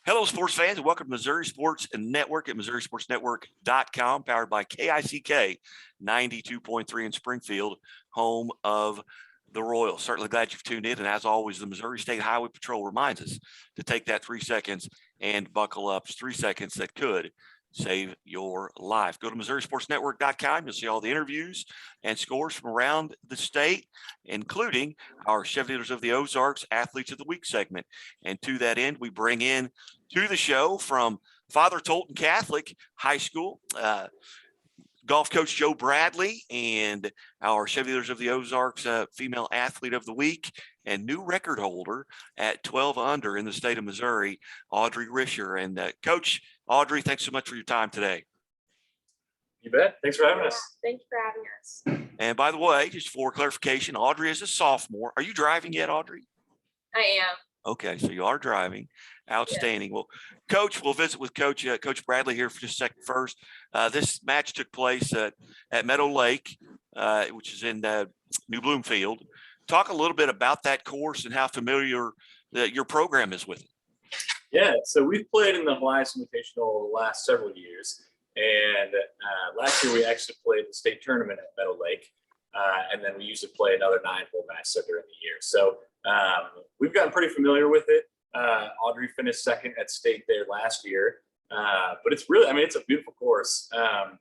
Hello, sports fans, and welcome to Missouri Sports Network at MissouriSportsNetwork.com, powered by KICK 92.3 in Springfield, home of the Royals. Certainly glad you've tuned in. And as always, the Missouri State Highway Patrol reminds us to take that 3 seconds and buckle up. It's 3 seconds that could save your life. Go to MissouriSportsNetwork.com. You'll see all the interviews and scores from around the state, including our Chef Leaders of the Ozarks Athletes of the Week segment. And to that end, we bring in to the show from Father Tolton Catholic High School, golf coach Joe Bradley, and our Chef Leaders of the Ozarks Female Athlete of the Week and new record holder at 12 under in the state of Missouri, Audrey Rischer. And Coach Audrey, thanks so much for your time today. You bet. Thanks for having us. Thank you for having us. And by the way, just for clarification, Audrey is a sophomore. Are you driving yet, Audrey? I am. Okay, so you are driving. Outstanding. Yeah. Well, Coach, we'll visit with Coach Bradley here for just a second first. This match took place at Meadow Lake, which is in New Bloomfield. Talk a little bit about that course and how familiar your program is with it. Yeah, so we've played in the Helias Invitational the last several years. And last year we actually played the state tournament at Meadow Lake. And then we usually play another 9-hole match during the year. So we've gotten pretty familiar with it. Audrey finished second at state there last year. But it's really, it's a beautiful course.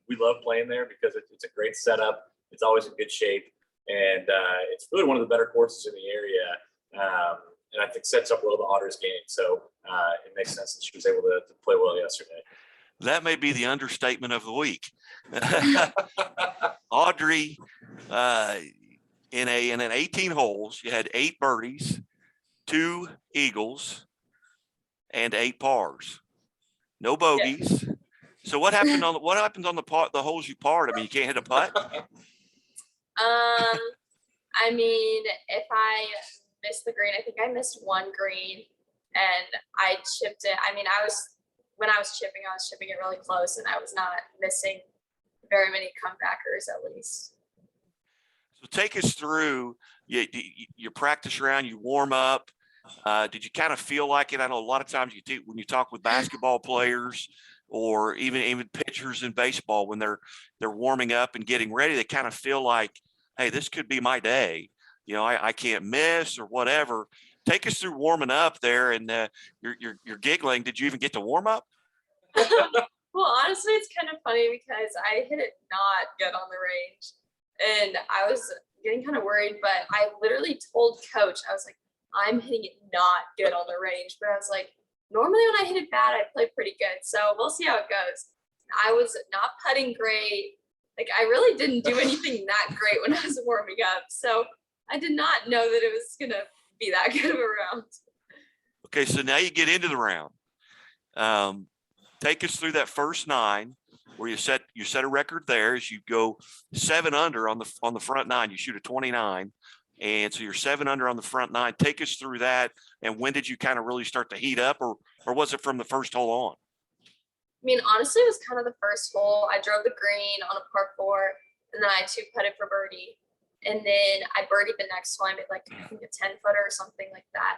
We love playing there because it's a great setup. It's always in good shape. And it's really one of the better courses in the area. And I think sets up well to Audrey's game. So it makes sense that she was able to play well yesterday. That may be the understatement of the week. Audrey, in an 18 holes, you had 8 birdies, 2 eagles, and 8 pars. No bogeys. Yeah. So what happens on the holes you parred? You can't hit a putt. If I missed the green, I think I missed 1 green, and I chipped it. When I was chipping it really close, and I was not missing very many comebackers at least. So take us through your practice round, you warm up. Did you kind of feel like it? I know a lot of times when you talk with basketball players or even pitchers in baseball, when they're warming up and getting ready, they kind of feel like, hey, this could be my day. I can't miss or whatever. Take us through warming up there, and you're giggling. Did you even get to warm up? Well, honestly, it's kind of funny because I hit it not good on the range, and I was getting kind of worried. But I literally told Coach, I was like, I'm hitting it not good on the range. But I was like, normally when I hit it bad, I play pretty good. So we'll see how it goes. I was not putting great. I really didn't do anything that great when I was warming up. So I did not know that it was going to be that good of a round. Okay, so now you get into the round. Take us through that first 9 where you set a record there as you go 7 under on the front 9. You shoot a 29, and so you're 7 under on the front 9. Take us through that, and when did you kind of really start to heat up, or was it from the first hole on? Honestly, it was kind of the first hole. I drove the green on a par 4, and then I 2-putted for birdie. And then I birdied the next one at I think a 10-footer or something like that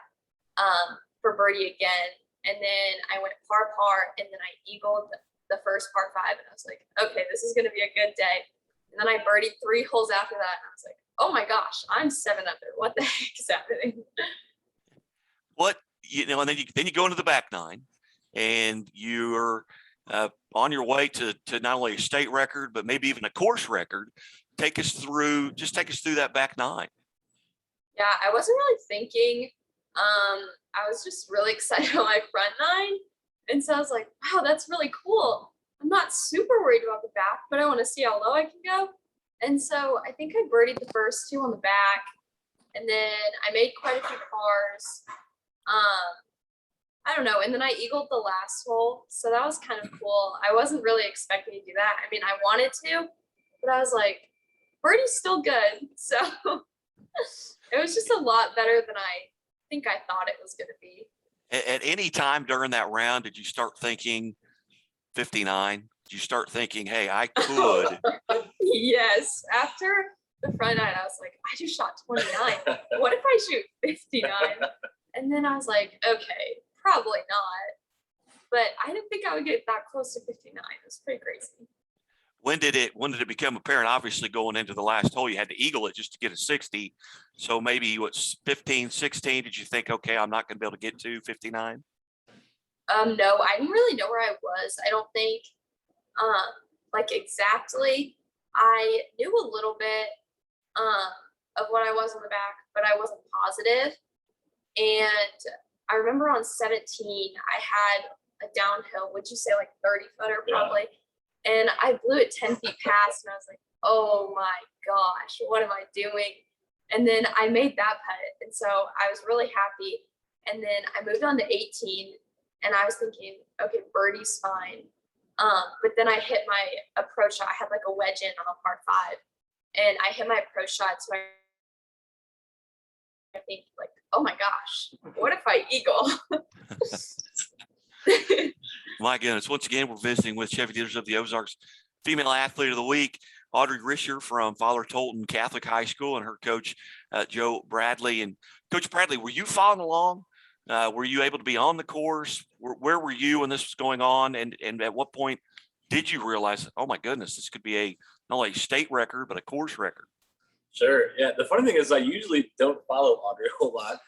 for birdie again. And then I went par, and then I eagled the first par 5. And I was like, okay, this is going to be a good day. And then I birdied 3 holes after that. And I was like, oh my gosh, I'm 7 under. What the heck is happening? And then you go into the back 9, and you're on your way to not only a state record, but maybe even a course record. Take us through that back 9. Yeah, I wasn't really thinking. I was just really excited on my front 9. And so I was like, wow, that's really cool. I'm not super worried about the back, but I want to see how low I can go. And so I think I birdied the first 2 on the back, and then I made quite a few pars. I don't know. And then I eagled the last hole. So that was kind of cool. I wasn't really expecting to do that. I wanted to, but I was like, birdie's still good. So it was just a lot better than I think I thought it was going to be. At any time during that round, did you start thinking 59? Did you start thinking, hey, I could? Yes. After the front 9, I was like, I just shot 29. What if I shoot 59? And then I was like, okay, probably not. but I didn't think I would get that close to 59. It was pretty crazy. When did it become apparent? Obviously, going into the last hole, you had to eagle it just to get a 60. So maybe 15, 16, did you think, okay, I'm not going to be able to get to 59? No, I didn't really know where I was. I don't think, like exactly. I knew a little bit, of what I was on the back, but I wasn't positive. And I remember on 17, I had a downhill, would you say like 30 footer probably? Yeah. And I blew it 10 feet past, and I was like, oh my gosh, what am I doing? And then I made that putt. And so I was really happy. And then I moved on to 18, and I was thinking, okay, birdie's fine. But then I hit my approach shot. I had like a wedge in on a par 5, and I hit my approach shot. So I think like, oh my gosh, what if I eagle? My goodness. Once again, we're visiting with Chevy Dealers of the Ozarks Female Athlete of the Week, Audrey Rischer from Father Tolton Catholic High School, and her coach, Joe Bradley. And Coach Bradley, were you following along? Were you able to be on the course? Where were you when this was going on? And at what point did you realize, oh my goodness, this could be not only a state record, but a course record? Sure. Yeah. The funny thing is I usually don't follow Audrey a whole lot.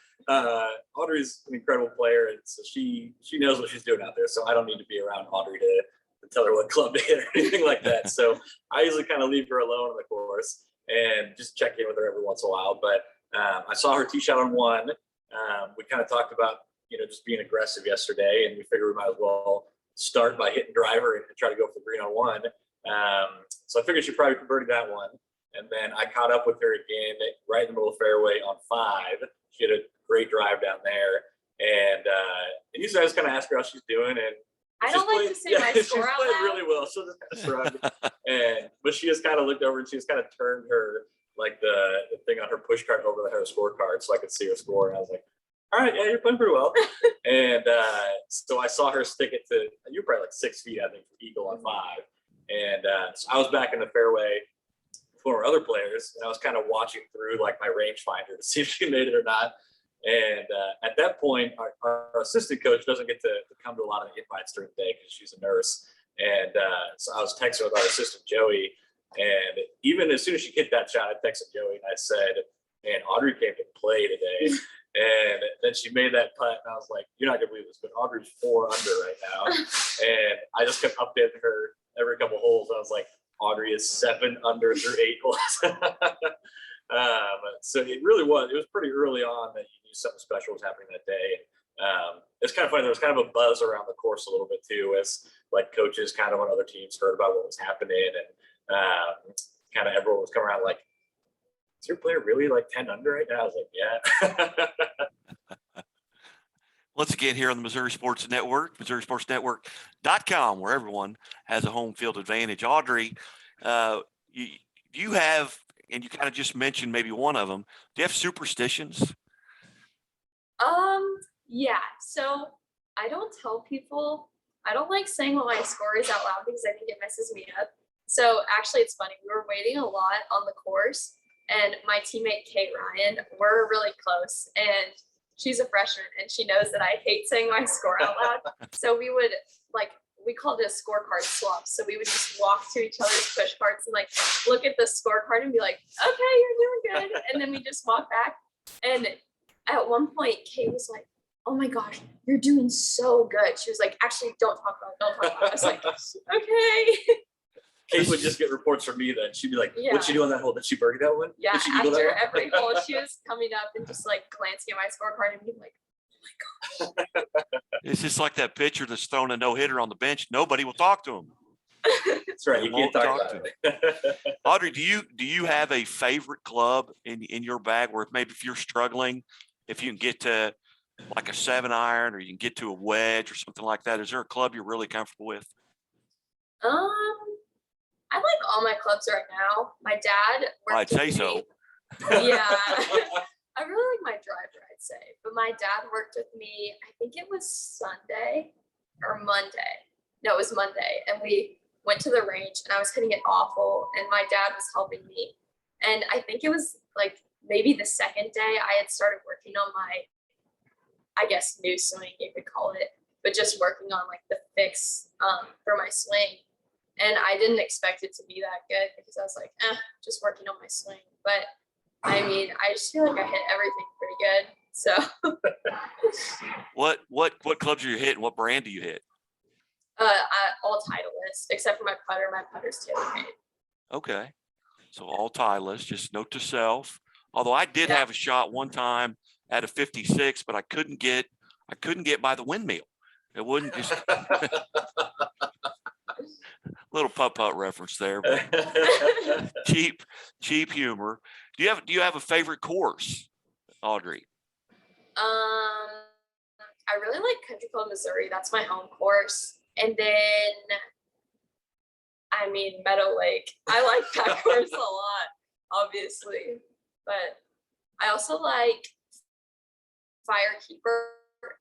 Audrey's an incredible player, and so she knows what she's doing out there. So I don't need to be around Audrey to tell her what club to hit or anything like that. So I usually kind of leave her alone on the course and just check in with her every once in a while. But I saw her tee shot on one. We kind of talked about, just being aggressive yesterday, and we figured we might as well start by hitting driver and try to go for the green on one. So I figured she probably converted that one. And then I caught up with her again right in the middle of the fairway on 5. She had a great drive down there. And usually I just kind of ask her how she's doing. And I don't like to say my score out loud. She's played really well. She'll just kind of shrug. But she just kind of looked over, and she just kind of turned her, like the thing on her push cart over to her scorecard so I could see her score. And I was like, all right, yeah, you're playing pretty well. And so I saw her stick it to, you were probably like 6 feet, I think, for eagle on 5. And so I was back in the fairway for other players, and I was kind of watching through like my rangefinder to see if she made it or not. And at that point, our assistant coach doesn't get to come to a lot of the invites during the day because she's a nurse. And so I was texting with our assistant Joey, and even as soon as she hit that shot, I texted Joey and I said, man, Audrey came to play today. And then she made that putt, and I was like, you're not gonna believe this, but Audrey's 4 under right now. And I just kept updating her every couple holes. I was like, Audrey is 7 under through 8 holes. So it was pretty early on that you knew something special was happening that day. It's kind of funny. There was kind of a buzz around the course a little bit too, as like coaches kind of on other teams heard about what was happening, and kind of everyone was coming around like, is your player really like 10 under right now? I was like, yeah. Once again, here on the Missouri Sports Network, MissouriSportsNetwork.com, where everyone has a home field advantage. Audrey, you have, and you kind of just mentioned maybe one of them. Do you have superstitions? Yeah. So I don't tell people. I don't like saying what my score is out loud because I think it messes me up. So actually, it's funny. We were waiting a lot on the course, and my teammate Kate Ryan, we're really close, and she's a freshman, and she knows that I hate saying my score out loud. So we would we called it a scorecard swap. So we would just walk to each other's push carts and like look at the scorecard and be like, okay, you're doing good. And then we just walk back. And at one point, Kate was like, oh my gosh, you're doing so good. She was like, actually, don't talk about it. I was like, okay. Kate would just get reports from me then. She'd be like, what'd she do on that hole? Did she birdie that one? Yeah, after every hole, she was coming up and just like glancing at my scorecard and being like, oh my gosh. It's just like that pitcher that's thrown a no-hitter on the bench. Nobody will talk to him. That's right. You can't talk about it. Audrey, do you have a favorite club in your bag where maybe if you're struggling, if you can get to like a 7-iron or you can get to a wedge or something like that? Is there a club you're really comfortable with? I like all my clubs right now. My dad I'd say so. Yeah. I really like my driver, I'd say. But my dad worked with me, I think it was Sunday or Monday. No, it was Monday. And we went to the range and I was hitting it awful. And my dad was helping me. And I think it was like maybe the second day I had started working on my, I guess, new swing, you could call it. but just working on like the fix for my swing. And I didn't expect it to be that good because I was like, just working on my swing. But I mean, I just feel like I hit everything pretty good. So what clubs are you hitting? What brand do you hit? all Titleist, except for my putter. My putter's TaylorMade. Okay. So all Titleist, just note to self. Although I did Yeah. have a shot one time at a 56, but I couldn't get by the windmill. It wouldn't just little putt reference there, but cheap humor. Do you have a favorite course, Audrey? I really like Country Club Missouri. That's my home course. And then, I mean, Meadow Lake. I like that course a lot, obviously. But I also like Firekeeper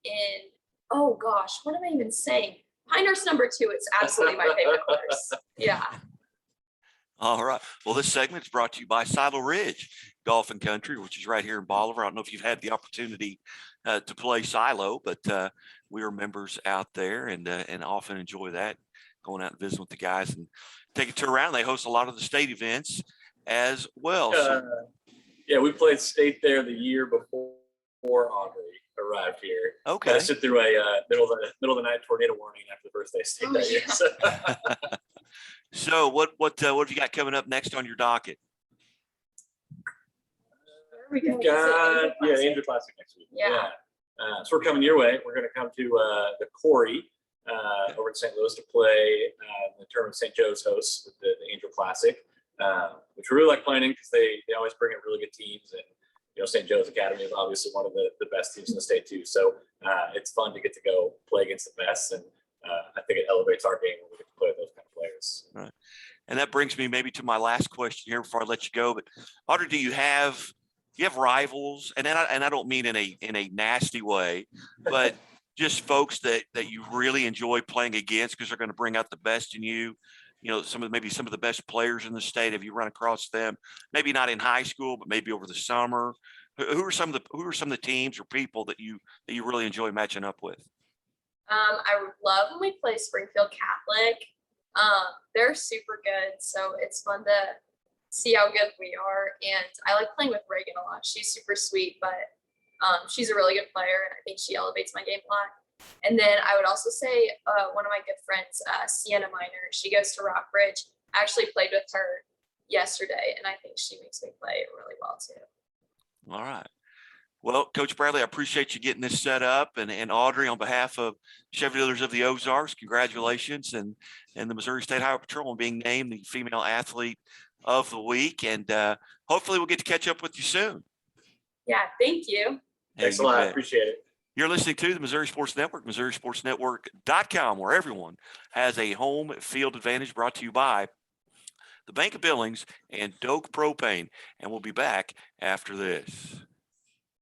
in, oh gosh, what am I even saying? Pinehurst number 2. It's absolutely my favorite course. Yeah. All right. Well, this segment is brought to you by Silo Ridge Golf and Country, which is right here in Bolivar. I don't know if you've had the opportunity to play Silo, but we are members out there and often enjoy that, going out and visiting with the guys and take a tour around. They host a lot of the state events as well. Yeah, we played state there the year before Audrey arrived here. Okay. I sit through a middle of the night tornado warning after the first day of state that year. So. So what have you got coming up next on your docket? We've got Angel Classic next week. Yeah. So we're coming your way. We're going to come to the Corey over in St. Louis to play the tournament St. Joe's hosts with the Angel Classic, which we really like playing in because they always bring in really good teams, and St. Joe's Academy is obviously one of the best teams in the state too. So it's fun to get to go play against the best, and I think it elevates our game when we get to play with those kind of players. Right. And that brings me maybe to my last question here before I let you go. But Audrey, do you have rivals? And I don't mean in a nasty way, but just folks that you really enjoy playing against because they're going to bring out the best in you. Some of the best players in the state. Have you run across them? Maybe not in high school, but maybe over the summer. Who are some of the teams or people that you really enjoy matching up with? I love when we play Springfield Catholic. They're super good, so it's fun to see how good we are. And I like playing with Reagan a lot. She's super sweet, but she's a really good player, and I think she elevates my game a lot. And then I would also say one of my good friends, Sienna Miner, she goes to Rockbridge. I actually played with her yesterday, and I think she makes me play really well too. All right. Well, Coach Bradley, I appreciate you getting this set up. And Audrey, on behalf of Chevy Dealers of the Ozarks, congratulations and the Missouri State Highway Patrol on being named the Female Athlete of the Week. And hopefully we'll get to catch up with you soon. Yeah, thank you. Thanks a lot. I appreciate it. You're listening to the Missouri Sports Network, MissouriSportsNetwork.com, where everyone has a home field advantage, brought to you by the Bank of Billings and Doak Propane. And we'll be back after this.